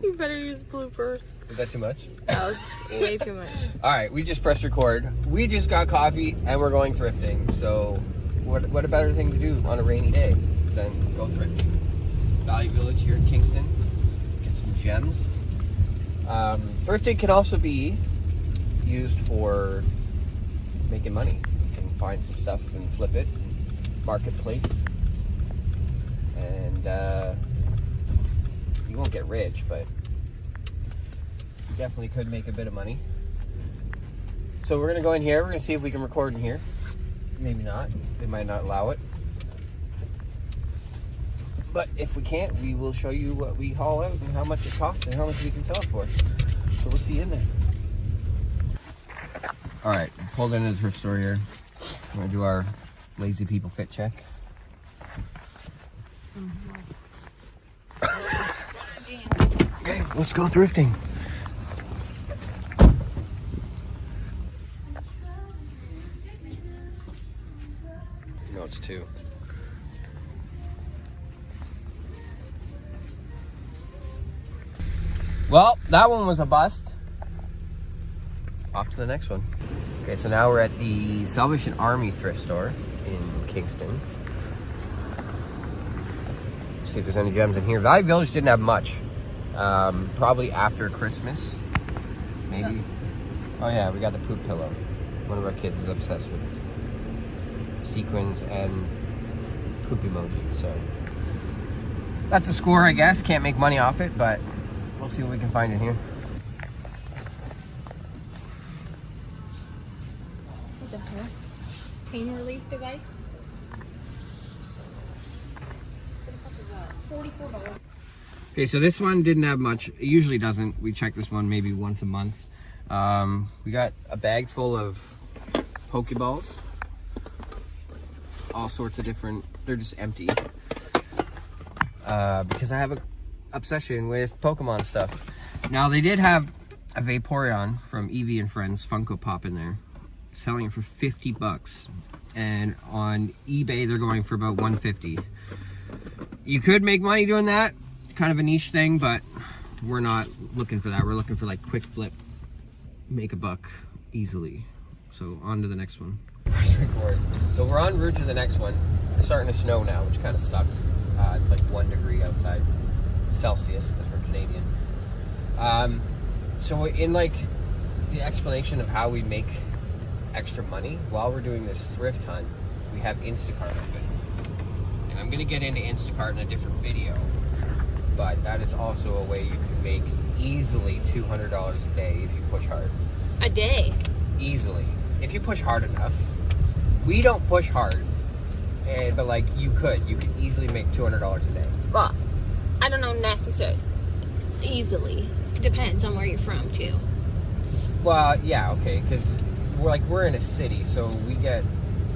You better use bloopers. Is that too much? That was way too much. All right, we just pressed record. We just got coffee and we're going thrifting. So what a better thing to do on a rainy day than go thrifting. Value Village here in Kingston. Get some gems. Thrifting can also be used for making money. You can find some stuff and flip it. Marketplace. And you won't get rich, but you definitely could make a bit of money. So we're gonna go in here. We're gonna see if we can record in here. Maybe not. They might not allow it. But if we can't, we will show you what we haul out and how much it costs and how much we can sell it for. So we'll see you in there. All right, pulled into the thrift store here. We're gonna do our lazy people fit check. Okay, let's go thrifting. No, it's 2. Well, that one was a bust. Off to the next one. Okay, so now we're at the Salvation Army thrift store in Kingston. See if there's any gems in here. Value Village didn't have much. Probably after Christmas, maybe. Oh yeah, we got the poop pillow. One of our kids is obsessed with sequins and poop emojis. So that's a score, I guess. Can't make money off it, but we'll see what we can find in here. What the heck? Pain relief device? $44. Okay, so this one didn't have much. It usually doesn't. We check this one maybe once a month. We got a bag full of Pokeballs. All sorts of different, they're just empty. Because I have an obsession with Pokemon stuff. Now, they did have a Vaporeon from Eevee and Friends Funko Pop in there. Selling it for $50. And on eBay, they're going for about $150. You could make money doing that. Kind of a niche thing, but we're not looking for that. We're looking for like quick flip, make a buck easily. So on to the next one. Press record. So we're en route to the next one. It's starting to snow now, which kind of sucks. It's like 1 degree outside Celsius because we're Canadian. So in like the explanation of how we make extra money while we're doing this thrift hunt, we have Instacart open. And I'm gonna get into Instacart in a different video. But that is also a way you can make easily $200 a day if you push hard. A day? Easily. If you push hard enough. We don't push hard, but like you could easily make $200 a day. Well, I don't know necessarily. Easily. Depends on where you're from too. Well, yeah, okay, because we're in a city, so we get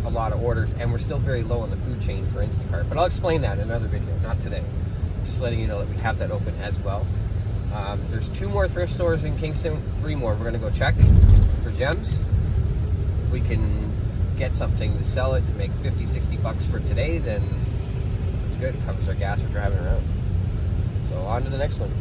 a lot of orders, and we're still very low on the food chain for Instacart. But I'll explain that in another video, not today. Just letting you know that we have that open as well. There's 2 more thrift stores in Kingston, 3 more. We're gonna go check for gems. If we can get something to sell it and make $50-$60 for today, then it's good. It covers our gas for driving around. So on to the next one.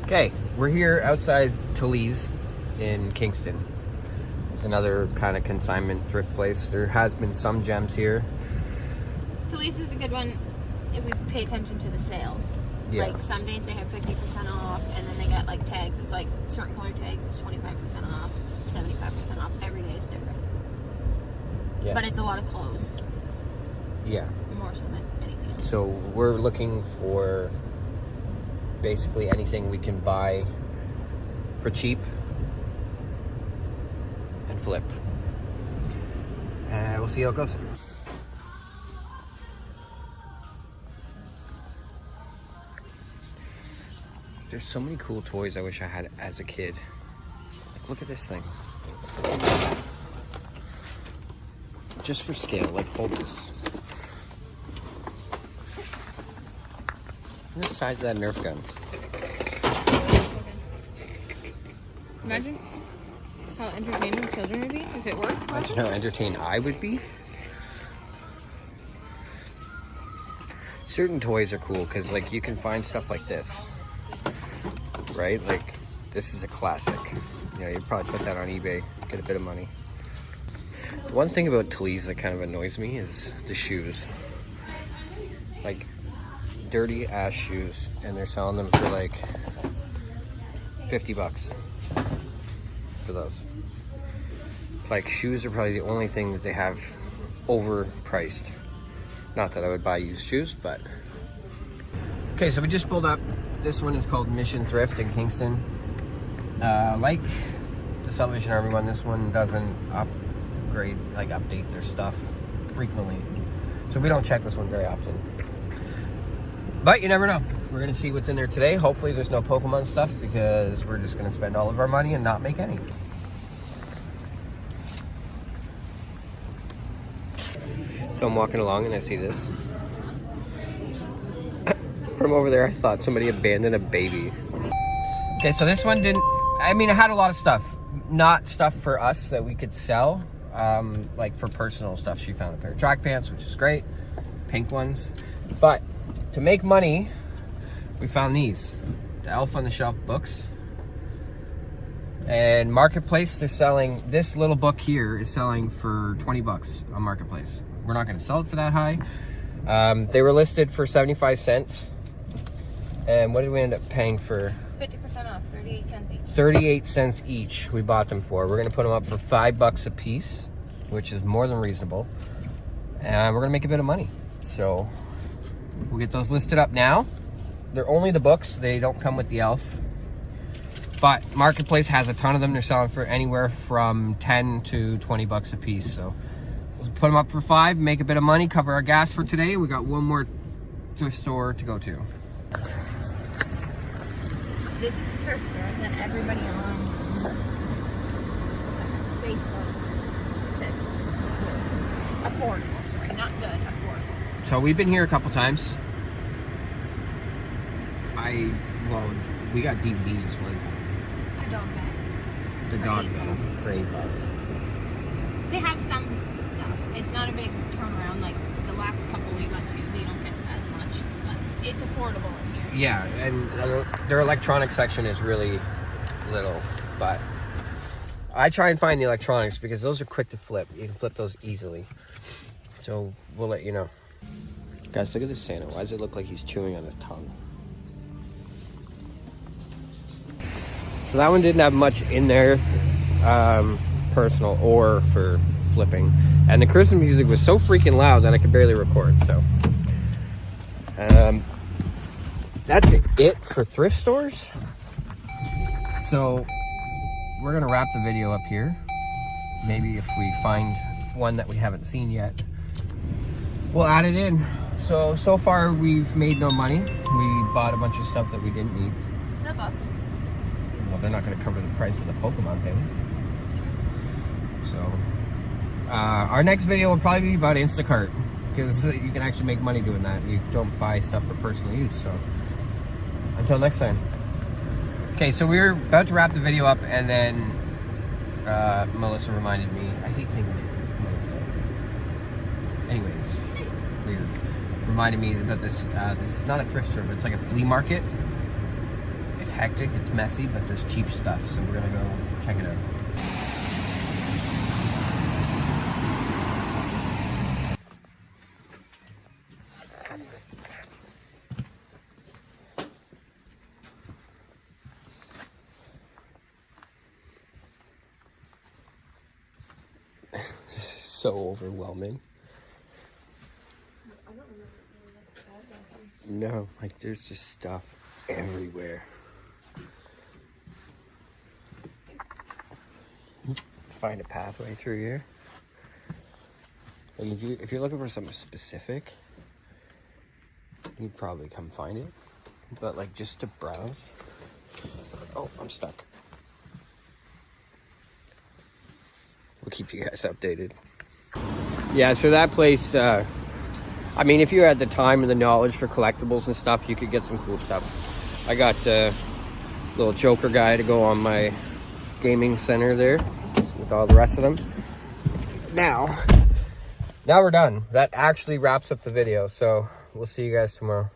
Okay, we're here outside Talese in Kingston. It's another kind of consignment thrift place. There has been some gems here. Talese is a good one if we pay attention to the sales. Yeah. Like some days they have 50% off, and then they got like tags. It's like certain color tags is 25% off, 75% off. Every day is different. Yeah. But it's a lot of clothes. Yeah. More so than anything else. So we're looking for basically anything we can buy for cheap and flip. We'll see how it goes. There's so many cool toys I wish I had as a kid. Like, look at this thing. Just for scale, like, hold this. Look at the size of that Nerf gun. Imagine how entertaining children would be if it worked. Imagine how entertained I would be. Certain toys are cool because, like, you can find stuff like this, right? Like, this is a classic. You know, you'd probably put that on eBay, get a bit of money. One thing about Talise that kind of annoys me is the shoes. Like, dirty ass shoes, and they're selling them for like $50 for those. Like, shoes are probably the only thing that they have overpriced. Not that I would buy used shoes, but. Okay, so we just pulled up. This one is called Mission Thrift in Kingston. Like the Salvation Army one, this one doesn't update their stuff frequently. So we don't check this one very often. But you never know. We're gonna see what's in there today. Hopefully there's no Pokemon stuff because we're just gonna spend all of our money and not make any. So I'm walking along and I see this. From over there, I thought somebody abandoned a baby. Okay, so this one didn't, I mean, it had a lot of stuff. Not stuff for us that we could sell. Like for personal stuff, she found a pair of track pants, which is great. Pink ones. But to make money, we found these. The Elf on the Shelf books. And Marketplace, they're selling, this little book here is selling for $20 on Marketplace. We're not gonna sell it for that high. They were listed for 75 cents. And what did we end up paying for? 50% off, 38 cents each. 38 cents each we bought them for. We're gonna put them up for $5 a piece, which is more than reasonable. And we're gonna make a bit of money. So we'll get those listed up now. They're only the books, they don't come with the elf. But Marketplace has a ton of them. They're selling for anywhere from 10 to 20 bucks a piece. So we'll put them up for $5, make a bit of money, cover our gas for today. We got one more thrift store to go to. This is a thrift store that everybody on Facebook says is affordable. Sorry, not good, affordable. So we've been here a couple times. Well, we got DVDs one time. A dog bag. The dog bag for $8. They have some stuff. It's not a big turnaround like the last couple we went to. They don't get as much, but it's affordable in here. Yeah, and their electronics section is really little, but I try and find the electronics because those are quick to flip. You can flip those easily. So we'll let you know. Guys, look at this Santa. Why does it look like he's chewing on his tongue? So that one didn't have much in there, personal or for flipping. And the Christmas music was so freaking loud that I could barely record, so. That's it for thrift stores. So we're gonna wrap the video up here. Maybe if we find one that we haven't seen yet, we'll add it in. So far we've made no money. We bought a bunch of stuff that we didn't need. The books. Well, they're not gonna cover the price of the Pokemon things. So our next video will probably be about Instacart, because you can actually make money doing that. You don't buy stuff for personal use. So until next time. Okay, so we're about to wrap the video up, and then Melissa reminded me. I hate saying Melissa. Anyways, weird. Reminded me that this is not a thrift store, but it's like a flea market. It's hectic, it's messy, but there's cheap stuff, so we're gonna go check it out. This is so overwhelming. I don't remember eating this. No, like there's just stuff everywhere. Find a pathway through here. Like if you're looking for something specific, you'd probably come find it. But like just to browse. Oh, I'm stuck. We'll keep you guys updated. Yeah, so that place, I mean, if you had the time and the knowledge for collectibles and stuff, you could get some cool stuff. I got a little Joker guy to go on my gaming center there with all the rest of them. Now we're done. That actually wraps up the video. So we'll see you guys tomorrow.